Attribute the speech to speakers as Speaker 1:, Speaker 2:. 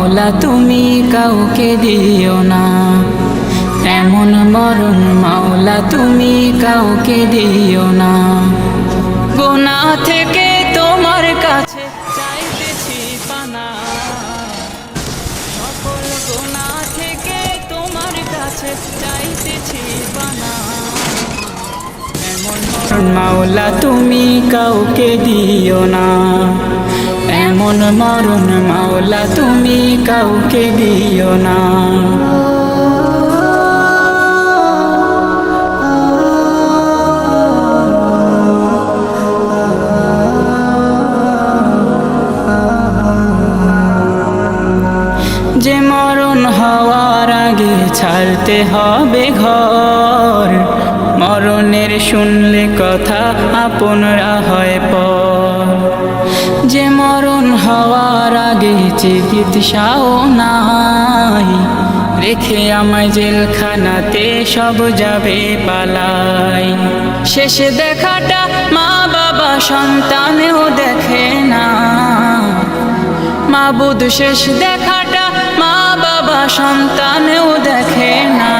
Speaker 1: মাওলা তুমি কাউকে দিও না, এমন মরণ মাওলা তুমি কাউকে দিও না। গুনাহ থেকে তোমার কাছে চাইতেছি পানা, সকল গুনাহ থেকে তোমার কাছে চাইতেছি পানা। এমন মরণ মাওলা তুমি কাউকে দিও না, এমন মরণ মাওলা তুমি কাউকে দিও না। যে মরণ হওয়ার আগে ছাড়তে হবে ঘর, মরণের শুনলে কথা আপনরা হয় পর। যে মরণ হওয়ার আগে চিকিৎসাও নাই, রেখে আমায় জেলখানাতে সব যাবে পালাই। শেষে দেখাটা মা বাবা সন্তানেও দেখে না, মাবুদ শেষ দেখাটা মা বাবা সন্তানেও দেখে না।